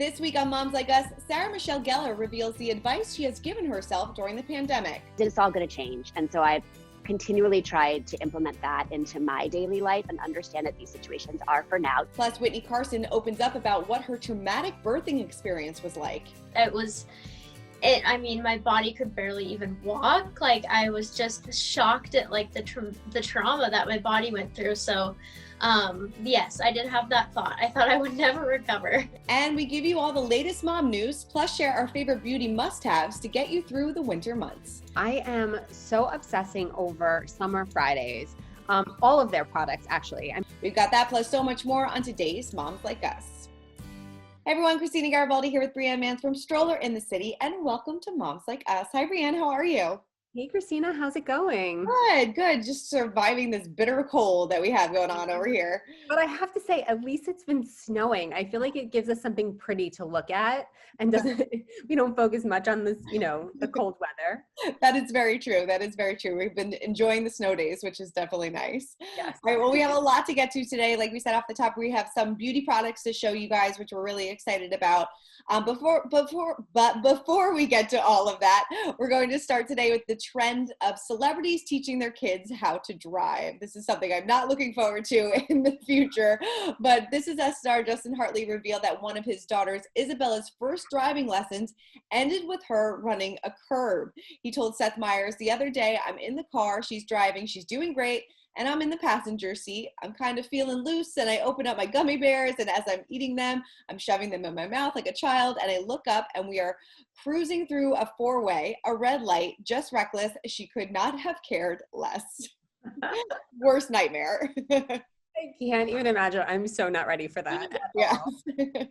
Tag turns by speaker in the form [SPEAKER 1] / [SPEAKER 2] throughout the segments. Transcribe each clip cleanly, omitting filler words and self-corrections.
[SPEAKER 1] This week on Moms Like Us, Sarah Michelle Gellar reveals the advice she has given herself during the pandemic.
[SPEAKER 2] It's all going to change. And so I've continually tried to implement that into my daily life and understand that these situations are for now.
[SPEAKER 1] Plus, Witney Carson opens up about what her traumatic birthing experience was like.
[SPEAKER 3] My body could barely even walk. Like, I was just shocked at like the trauma that my body went through. So yes, I did have that thought. I thought I would never recover.
[SPEAKER 1] And we give you all the latest mom news, plus share our favorite beauty must-haves to get you through the winter months.
[SPEAKER 4] I am so obsessing over Summer Fridays. All of their products, actually.
[SPEAKER 1] We've got that plus so much more on today's Moms Like Us. Hey everyone, Christina Garibaldi here with Brianne Mans from Stroller in the City, and welcome to Moms Like Us. Hi Brianne, how are you?
[SPEAKER 4] Hey Christina, how's it going?
[SPEAKER 1] Good. Just surviving this bitter cold that we have going on over here.
[SPEAKER 4] But I have to say, at least it's been snowing. I feel like it gives us something pretty to look at and we don't focus much on this, the cold weather.
[SPEAKER 1] That is very true. We've been enjoying the snow days, which is definitely nice.
[SPEAKER 4] Yes.
[SPEAKER 1] All right, well, we have a lot to get to today. Like we said off the top, we have some beauty products to show you guys, which we're really excited about. Before we get to all of that, we're going to start today with the trend of celebrities teaching their kids how to drive. This is something I'm not looking forward to in the future, but This Is Us star Justin Hartley revealed that one of his daughters, Isabella's first driving lessons ended with her running a curb. He told Seth Meyers, "The other day, I'm in the car, she's driving, she's doing great, and I'm in the passenger seat. I'm kind of feeling loose, and I open up my gummy bears, and as I'm eating them, I'm shoving them in my mouth like a child, and I look up, and we are cruising through a four-way, a red light, just reckless. She could not have cared less." Worst nightmare.
[SPEAKER 4] I can't even imagine. I'm so not ready for that.
[SPEAKER 1] Yeah.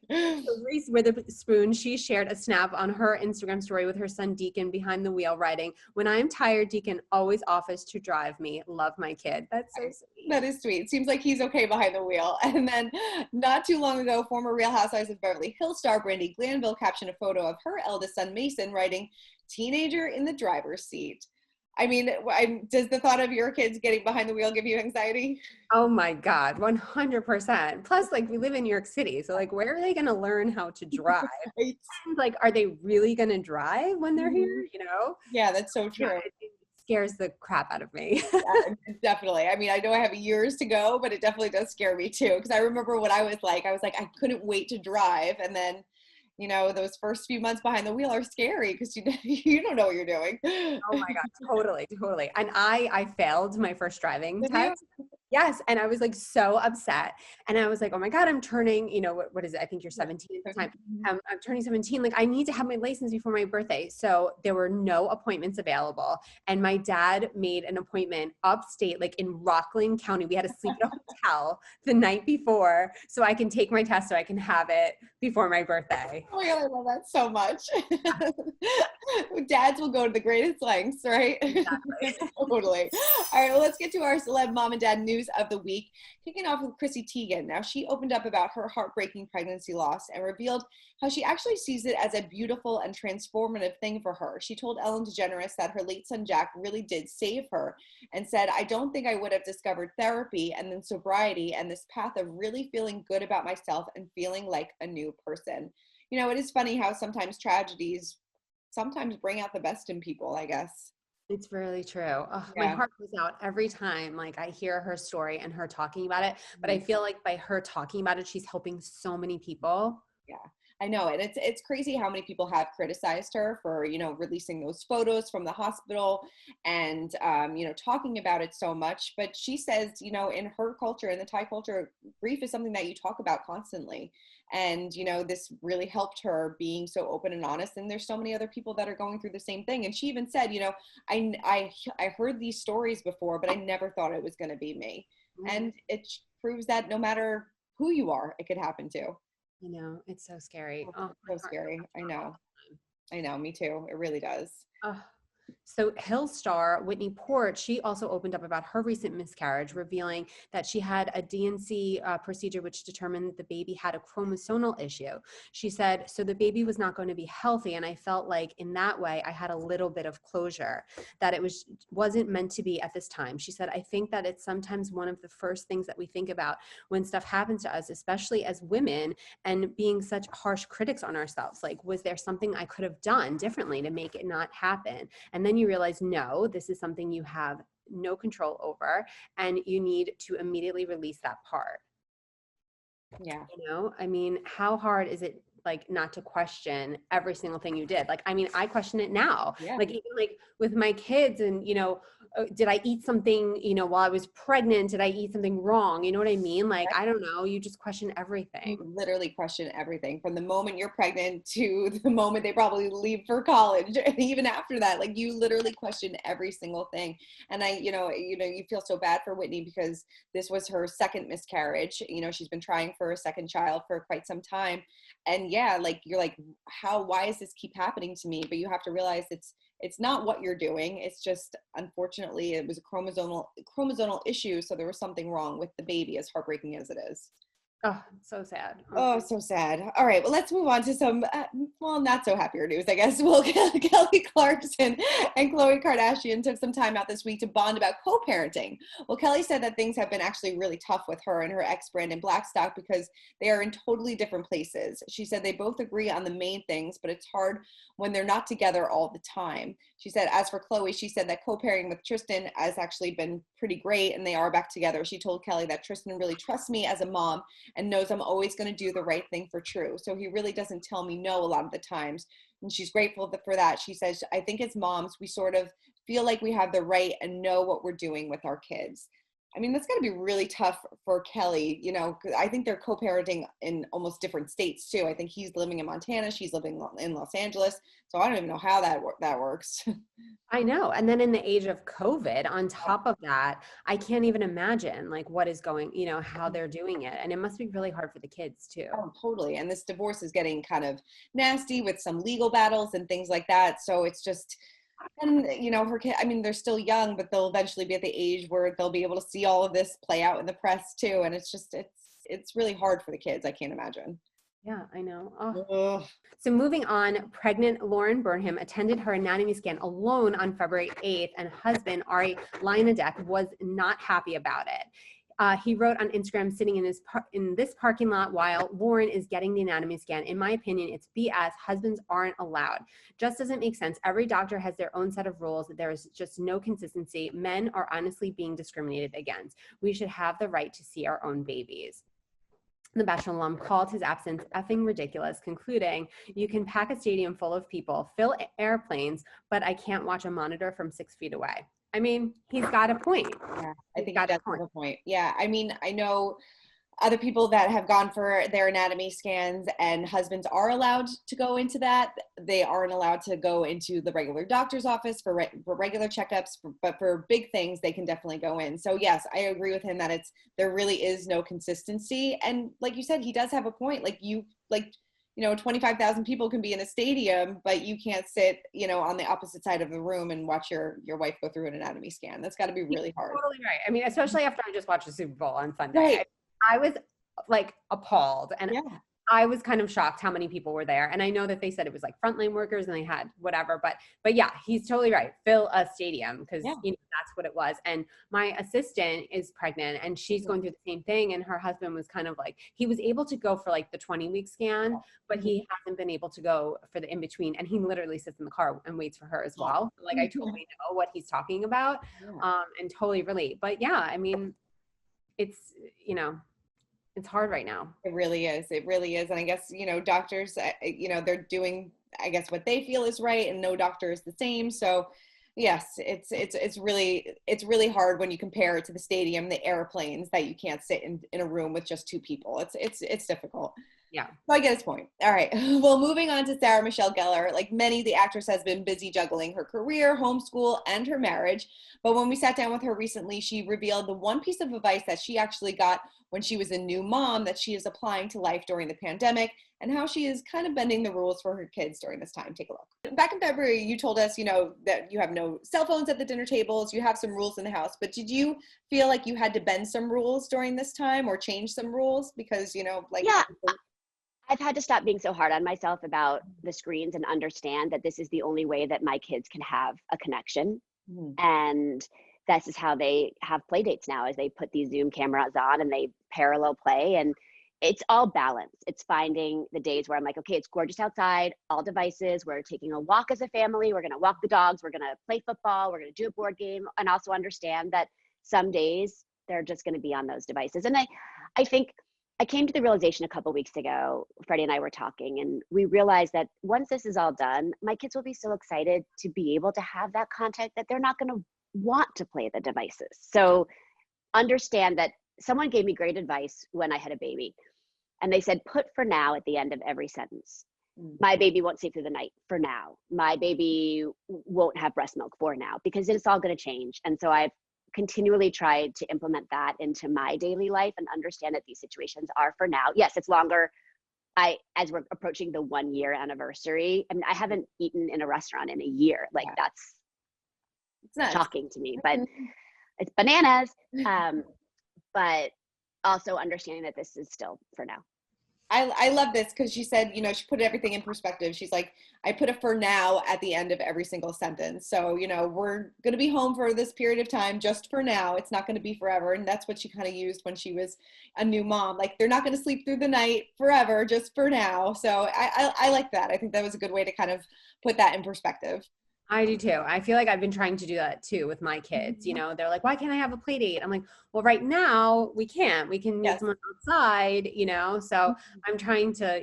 [SPEAKER 4] So Reese Witherspoon, she shared a snap on her Instagram story with her son Deacon behind the wheel writing, "When I'm tired, Deacon always offers to drive me. Love my kid." That's so sweet.
[SPEAKER 1] That is sweet. Seems like he's okay behind the wheel. And then not too long ago, former Real Housewives of Beverly Hills star Brandi Glanville captioned a photo of her eldest son Mason writing, "Teenager in the driver's seat." I mean, does the thought of your kids getting behind the wheel give you anxiety?
[SPEAKER 4] Oh my God, 100%. Plus, like, we live in New York City, so like, where are they going to learn how to drive?
[SPEAKER 1] Right.
[SPEAKER 4] Like, are they really going to drive when they're here?
[SPEAKER 1] Yeah, that's so true.
[SPEAKER 4] Yeah, it scares the crap out of me.
[SPEAKER 1] Yeah, definitely. I mean, I know I have years to go, but it definitely does scare me too. Because I remember what I was like, I couldn't wait to drive, and then those first few months behind the wheel are scary because you don't know what you're doing.
[SPEAKER 4] Oh my God, totally. And I failed my first driving test. Yes. And I was like so upset. And I was like, oh my God, I'm turning, what is it? I think you're 17 at the time. I'm turning 17. Like, I need to have my license before my birthday. So there were no appointments available. And my dad made an appointment upstate, like in Rockland County. We had to sleep at a hotel the night before so I can take my test so I can have it before my birthday.
[SPEAKER 1] Oh my God, I love that so much. Dads will go to the greatest lengths, right?
[SPEAKER 4] Exactly.
[SPEAKER 1] Totally. All right, well, let's get to our celeb mom and dad news of the week. Kicking off with Chrissy Teigen. Now, she opened up about her heartbreaking pregnancy loss and revealed how she actually sees it as a beautiful and transformative thing for her. She told Ellen DeGeneres that her late son Jack really did save her and said, "I don't think I would have discovered therapy and then sobriety and this path of really feeling good about myself and feeling like a new person." It is funny how sometimes tragedies sometimes bring out the best in people, I guess.
[SPEAKER 4] It's really true. Oh,
[SPEAKER 1] Yeah.
[SPEAKER 4] My heart goes out every time like I hear her story and her talking about it. But I feel like by her talking about it, she's helping so many people.
[SPEAKER 1] Yeah, I know. And it's crazy how many people have criticized her for, releasing those photos from the hospital and, talking about it so much. But she says, in her culture, in the Thai culture, grief is something that you talk about constantly. And, this really helped her being so open and honest. And there's so many other people that are going through the same thing. And she even said, I heard these stories before, but I never thought it was going to be me. Mm-hmm. And it proves that no matter who you are, it could happen to.
[SPEAKER 4] It's so scary.
[SPEAKER 1] So scary. I know, me too. It really does.
[SPEAKER 4] So Hill star Whitney Port, she also opened up about her recent miscarriage, revealing that she had a DNC procedure which determined the baby had a chromosomal issue. She said, so the baby was not going to be healthy, and I felt like in that way I had a little bit of closure, that it wasn't meant to be at this time. She said, I think that it's sometimes one of the first things that we think about when stuff happens to us, especially as women, and being such harsh critics on ourselves. Like, was there something I could have done differently to make it not happen? And then you realize, no, this is something you have no control over, and you need to immediately release that part.
[SPEAKER 1] Yeah.
[SPEAKER 4] You know, I mean, how hard is it, like, not to question every single thing you did? Like, I mean, I question it now.
[SPEAKER 1] Yeah.
[SPEAKER 4] Like, even like with my kids, and, you know, did I eat something, you know, while I was pregnant? Did I eat something wrong? You know what I mean? Like, I don't know. You just question everything.
[SPEAKER 1] You literally question everything from the moment you're pregnant to the moment they probably leave for college. And even after that, like, you literally question every single thing. And you feel so bad for Whitney because this was her second miscarriage. You know, she's been trying for a second child for quite some time. And yeah, like, you're like, why does this keep happening to me? But you have to realize it's not what you're doing. It's just, unfortunately, it was a chromosomal issue. So there was something wrong with the baby, as heartbreaking as it is.
[SPEAKER 4] Oh, so sad.
[SPEAKER 1] Oh, so sad. All right, well, let's move on to some, not so happier news, I guess. Well, Kelly Clarkson and Khloe Kardashian took some time out this week to bond about co-parenting. Well, Kelly said that things have been actually really tough with her and her ex Brandon Blackstock because they are in totally different places. She said they both agree on the main things, but it's hard when they're not together all the time. She said, as for Khloe, she said that co-parenting with Tristan has actually been pretty great, and they are back together. She told Kelly that Tristan really trusts me as a mom and knows I'm always going to do the right thing for True. So he really doesn't tell me no a lot of the times. And she's grateful for that. She says, I think as moms, we sort of feel like we have the right and know what we're doing with our kids. I mean, that's got to be really tough for Kelly, you know, 'cause I think they're co-parenting in almost different states too. I think he's living in Montana. She's living in Los Angeles. So I don't even know how that works.
[SPEAKER 4] I know. And then in the age of COVID, on top of that, I can't even imagine like what is going, you know, how they're doing it. And it must be really hard for the kids too.
[SPEAKER 1] Oh, totally. And this divorce is getting kind of nasty with some legal battles and things like that. So it's just, and you know, her kid, I mean, they're still young, but they'll eventually be at the age where they'll be able to see all of this play out in the press too. And it's just, it's really hard for the kids. I can't imagine.
[SPEAKER 4] Yeah, I know. Oh. So moving on, pregnant Lauren Burnham attended her anatomy scan alone on February 8th, and husband Ari Leinadek was not happy about it. He wrote on Instagram, sitting in this parking lot while Lauren is getting the anatomy scan. In my opinion, it's BS. Husbands aren't allowed. Just doesn't make sense. Every doctor has their own set of rules. There is just no consistency. Men are honestly being discriminated against. We should have the right to see our own babies. The Bachelor alum called his absence effing ridiculous, concluding, you can pack a stadium full of people, fill airplanes, but I can't watch a monitor from 6 feet away. I mean, he's got a point.
[SPEAKER 1] Yeah, I think he does have a point. Yeah, I mean, I know other people that have gone for their anatomy scans, and husbands are allowed to go into that. They aren't allowed to go into the regular doctor's office for regular checkups, but for big things, they can definitely go in. So yes, I agree with him that there really is no consistency. And like you said, he does have a point. You know, 25,000 people can be in a stadium, but you can't sit, you know, on the opposite side of the room and watch your wife go through an anatomy scan. That's got to be really hard.
[SPEAKER 4] Totally right. I mean, especially after I just watched the Super Bowl on Sunday.
[SPEAKER 1] Right.
[SPEAKER 4] I was like appalled, and
[SPEAKER 1] yeah.
[SPEAKER 4] I was kind of shocked how many people were there. And I know that they said it was like frontline workers and they had whatever, but yeah, he's totally right. Fill a stadium, because you know, that's what it was. And my assistant is pregnant and she's going through the same thing. And her husband was kind of like, he was able to go for like the 20-week scan, but he hasn't been able to go for the in-between. And he literally sits in the car and waits for her as well. Like, I totally know what he's talking about, and totally relate. But yeah, I mean, it's, you know, it's hard right now.
[SPEAKER 1] It really is. It really is. And I guess, you know, doctors, you know, they're doing, I guess, what they feel is right, and no doctor is the same. So yes, it's really hard when you compare it to the stadium, the airplanes, that you can't sit in a room with just two people. It's difficult.
[SPEAKER 4] Yeah.
[SPEAKER 1] So I get his point. All right. Well, moving on to Sarah Michelle Gellar. Like many, the actress has been busy juggling her career, homeschool, and her marriage. But when we sat down with her recently, she revealed the one piece of advice that she actually got when she was a new mom that she is applying to life during the pandemic. and how she is kind of bending the rules for her kids during this time. Take a look. Back in February, you told us, that you have no cell phones at the dinner tables, you have some rules in the house, but did you feel like you had to bend some rules during this time or change some rules? Because,
[SPEAKER 2] Yeah, I've had to stop being so hard on myself about the screens and understand that this is the only way that my kids can have a connection. And this is how they have play dates now, is they put these Zoom cameras on and they parallel play, and it's all balance. It's finding the days where I'm like, okay, it's gorgeous outside, all devices, we're taking a walk as a family, we're going to walk the dogs, we're going to play football, we're going to do a board game, and also understand that some days they're just going to be on those devices. And I think I came to the realization a couple weeks ago, Freddie and I were talking, and we realized that once this is all done, my kids will be so excited to be able to have that contact that they're not going to want to play the devices. So understand that someone gave me great advice when I had a baby, and they said, put "for now" at the end of every sentence. My baby won't sleep through the night, for now. My baby won't have breast milk, for now, because it's all going to change. And so I've continually tried to implement that into my daily life and understand that these situations are for now. Yes, it's longer. As we're approaching the 1 year anniversary, I mean, I haven't eaten in a restaurant in a year. Like, that's shocking to me, but it's bananas. But also understanding that this is still for now.
[SPEAKER 1] I love this because she said, she put everything in perspective. She's like, I put a "for now" at the end of every single sentence. So, we're going to be home for this period of time, just for now. It's not going to be forever. And that's what she kind of used when she was a new mom. Like, they're not going to sleep through the night forever, just for now. So I like that. I think that was a good way to kind of put that in perspective.
[SPEAKER 4] I do too. I feel like I've been trying to do that too with my kids. They're like, why can't I have a play date? I'm like, well, right now we can't. We can meet someone outside, so I'm trying to,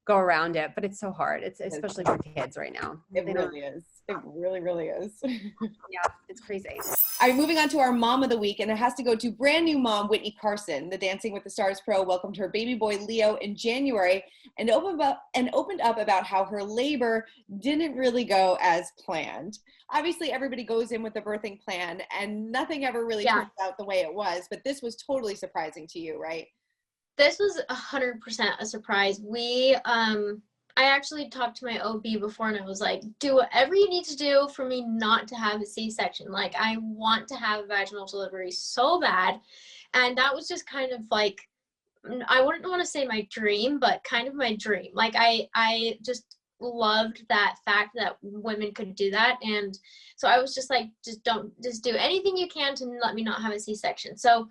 [SPEAKER 4] go around it, but it's so hard. It's especially for kids right now.
[SPEAKER 1] It really is. It really, really is.
[SPEAKER 4] Yeah, it's crazy.
[SPEAKER 1] All right, moving on to our mom of the week, and it has to go to brand new mom, Witney Carson. The Dancing with the Stars pro welcomed her baby boy, Leo, in January and opened up about how her labor didn't really go as planned. Obviously, everybody goes in with a birthing plan, and nothing ever really turns out the way it was, but this was totally surprising to you, right?
[SPEAKER 3] This was 100% a surprise. I actually talked to my OB before, and I was like, do whatever you need to do for me not to have a C-section. Like, I want to have a vaginal delivery so bad. And that was just kind of like, I wouldn't want to say my dream, but kind of my dream. Like, I just loved that fact that women could do that. And so I was just like, just do anything you can to let me not have a C-section. So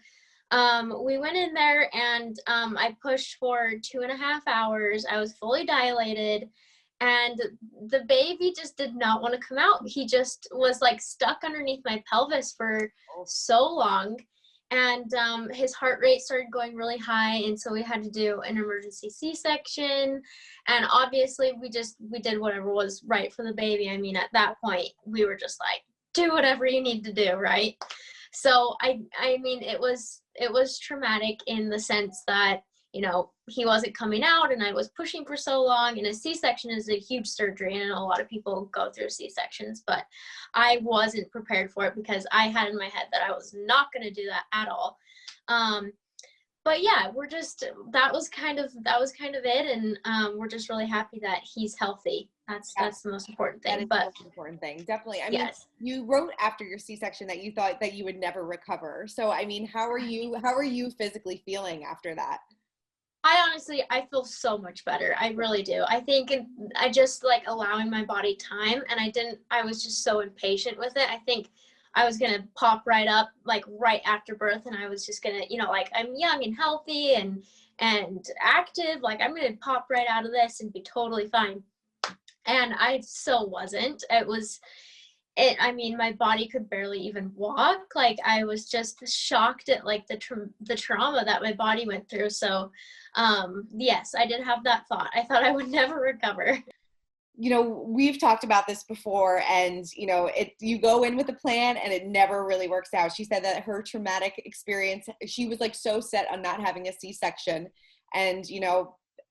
[SPEAKER 3] we went in there, and I pushed for 2.5 hours. I was fully dilated, and the baby just did not want to come out. He just was like stuck underneath my pelvis for so long, and his heart rate started going really high, and so we had to do an emergency C-section. And obviously we did whatever was right for the baby. I mean, at that point we were just like, do whatever you need to do, right? So I mean, it was traumatic in the sense that, he wasn't coming out, and I was pushing for so long, and a C-section is a huge surgery, and a lot of people go through C-sections, but I wasn't prepared for it because I had in my head that I was not going to do that at all. But yeah, that was kind of it. And we're just really happy that he's healthy. That's the most important thing.
[SPEAKER 1] The most important thing. Definitely. I mean, you wrote after your C-section that you thought that you would never recover. So, I mean, how are you physically feeling after that?
[SPEAKER 3] I feel so much better. I really do. I think I just like allowing my body time, and I was just so impatient with it. I think I was going to pop right up, like right after birth. And I was just going to, like, I'm young and healthy and active. Like, I'm going to pop right out of this and be totally fine. And I so wasn't. I mean, my body could barely even walk. Like, I was just shocked at like the trauma that my body went through. So, yes, I did have that thought. I thought I would never recover.
[SPEAKER 1] We've talked about this before, and, you go in with a plan and it never really works out. She said that her traumatic experience, she was like so set on not having a C-section, and,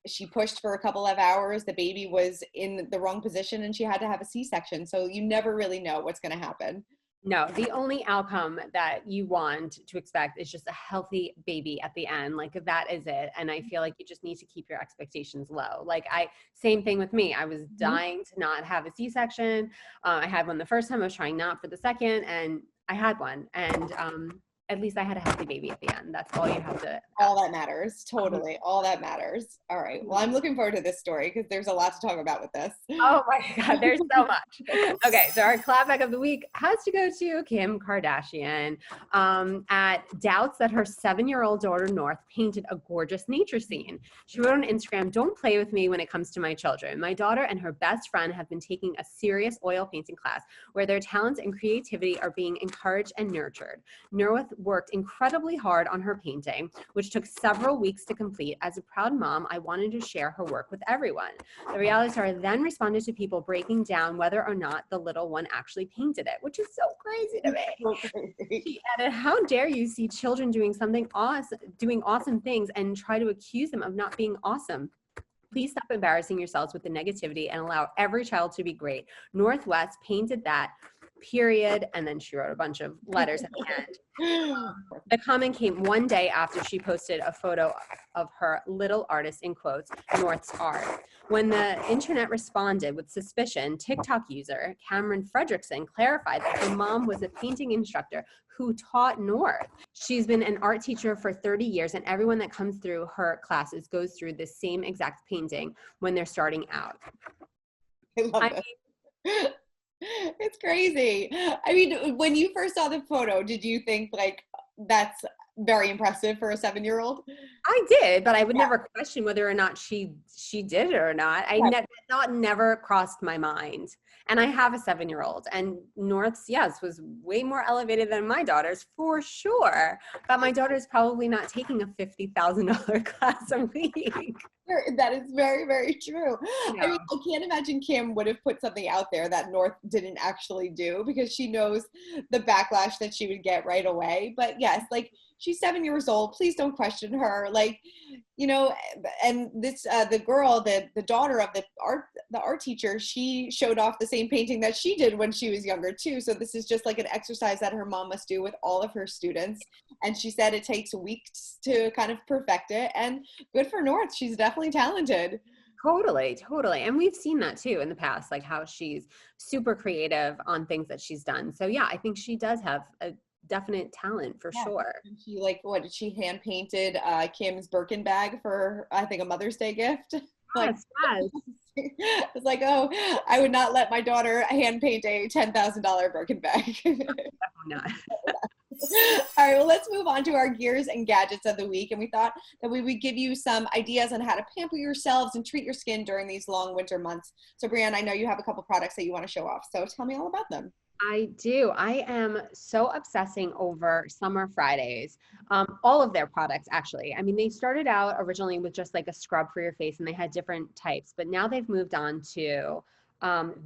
[SPEAKER 1] she pushed for a couple of hours. The baby was in the wrong position and she had to have a C-section. So you never really know what's going to happen.
[SPEAKER 4] No, the only outcome that you want to expect is just a healthy baby at the end. Like that is it. And I feel like you just need to keep your expectations low. Same thing with me. I was dying to not have a C-section. I had one the first time. I was trying not for the second, and I had one. And at least I had a healthy baby at the end. That's all you have to.
[SPEAKER 1] All that matters. Totally. All that matters. All right. Well, I'm looking forward to this story because there's a lot to talk about with this.
[SPEAKER 4] Oh my God, there's so much. Okay, so our clapback of the week has to go to Kim Kardashian at doubts that her 7-year-old daughter North painted a gorgeous nature scene. She wrote on Instagram, "Don't play with me when it comes to my children. My daughter and her best friend have been taking a serious oil painting class where their talents and creativity are being encouraged and nurtured. North worked incredibly hard on her painting, which took several weeks to complete. As a proud mom, I wanted to share her work with everyone." The reality star then responded to people breaking down whether or not the little one actually painted it, which is so crazy to me. She added, "How dare you see children doing awesome things and try to accuse them of not being awesome? Please stop embarrassing yourselves with the negativity and allow every child to be great. Northwest painted that, period." And then she wrote a bunch of letters at the end. The comment came one day after she posted a photo of her little artist, in quotes, North's art. When the internet responded with suspicion, TikTok user Cameron Fredrickson clarified that her mom was a painting instructor who taught North. She's been an art teacher for 30 years, and everyone that comes through her classes goes through the same exact painting when they're starting out.
[SPEAKER 1] I love it. It's crazy. I mean, when you first saw the photo, did you think like that's very impressive for a 7-year-old?
[SPEAKER 4] I did, but I would never question whether or not she did it or not. That thought never crossed my mind. And I have a 7-year-old, and North's, yes, was way more elevated than my daughter's for sure. But my daughter's probably not taking a $50,000 class a week.
[SPEAKER 1] That is very, very true.
[SPEAKER 4] Yeah.
[SPEAKER 1] I mean, I can't imagine Kim would have put something out there that North didn't actually do because she knows the backlash that she would get right away. But yes, like she's 7 years old. Please don't question her. Like, you know, and this, the girl, the daughter of the art teacher, she showed off the same painting that she did when she was younger too. So this is just like an exercise that her mom must do with all of her students. And she said it takes weeks to kind of perfect it. And good for North. She's definitely talented.
[SPEAKER 4] Totally. And we've seen that too in the past, like how she's super creative on things that she's done. So yeah, I think she does have a definite talent for sure.
[SPEAKER 1] She what did she hand painted Kim's Birkin bag for, I think, a Mother's Day gift?
[SPEAKER 4] Yes.
[SPEAKER 1] It's like, oh, I would not let my daughter hand paint a $10,000 Birkin bag.
[SPEAKER 4] Definitely not.
[SPEAKER 1] All right, well, let's move on to our gears and gadgets of the week. And we thought that we would give you some ideas on how to pamper yourselves and treat your skin during these long winter months. So Brianne, I know you have a couple products that you want to show off. So tell me all about them.
[SPEAKER 4] I do. I am so obsessing over Summer Fridays. All of their products, actually. I mean, they started out originally with just like a scrub for your face, and they had different types, but now they've moved on to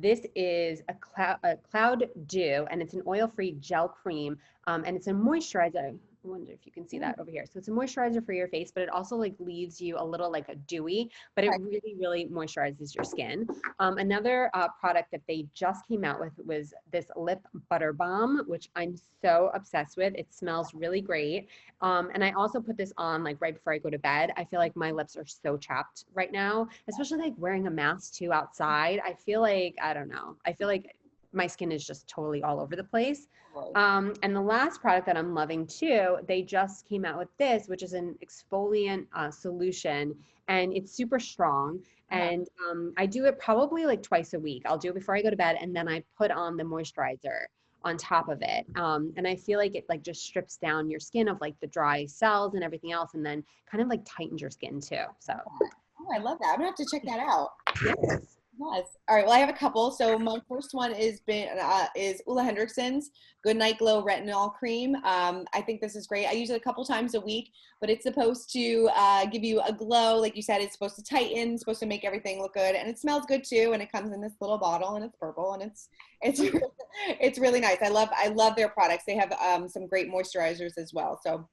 [SPEAKER 4] this is a Cloud Dew, and it's an oil-free gel cream, and it's a moisturizer. I wonder if you can see that over here. So it's a moisturizer for your face, but it also like leaves you a little like a dewy, but it really, really moisturizes your skin. Another product that they just came out with was this lip butter balm, which I'm so obsessed with. It smells really great. And I also put this on like right before I go to bed. I feel like my lips are so chapped right now, especially like wearing a mask too outside. I feel like, I don't know. I feel like my skin is just totally all over the place. And the last product that I'm loving too, they just came out with this, which is an exfoliant solution, and it's super strong. And I do it probably like twice a week. I'll do it before I go to bed, and then I put on the moisturizer on top of it. And I feel like it like just strips down your skin of like the dry cells and everything else, and then kind of like tightens your skin too. So.
[SPEAKER 1] Oh, I love that. I'm gonna have to check that out.
[SPEAKER 4] Yes.
[SPEAKER 1] Yes. All right. Well, I have a couple. So my first one is Ulla Hendrickson's Good Night Glow Retinol Cream. I think this is great. I use it a couple times a week, but it's supposed to give you a glow. Like you said, it's supposed to tighten, supposed to make everything look good, and it smells good too. And it comes in this little bottle, and it's purple, and it's really nice. I love their products. They have some great moisturizers as well. So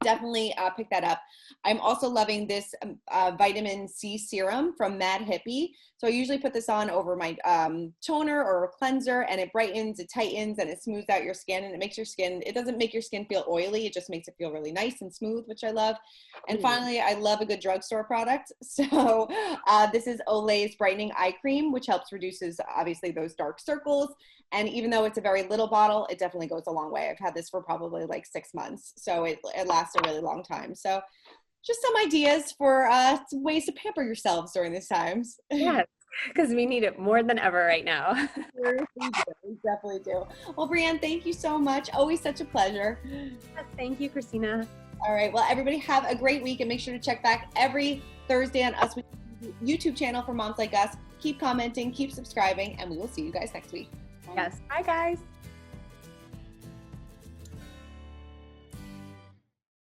[SPEAKER 1] definitely pick that up. I'm also loving this vitamin C serum from Mad Hippie. So I usually put this on over my toner or cleanser, and it brightens, it tightens, and it smooths out your skin, and it makes your skin, it doesn't make your skin feel oily, it just makes it feel really nice and smooth, which I love. And finally, I love a good drugstore product. So this is Olay's Brightening Eye Cream, which reduces obviously those dark circles. And even though it's a very little bottle, it definitely goes a long way. I've had this for probably like 6 months. So it lasts a really long time. So just some ideas for some ways to pamper yourselves during these times.
[SPEAKER 4] Yes, because we need it more than ever right now.
[SPEAKER 1] We definitely do. Well, Brianne, thank you so much. Always such a pleasure.
[SPEAKER 4] Yes, thank you, Christina.
[SPEAKER 1] All right. Well, everybody have a great week, and make sure to check back every Thursday on Us YouTube channel for moms like us. Keep commenting, keep subscribing, and we will see you guys next week.
[SPEAKER 4] Yes. Bye, guys.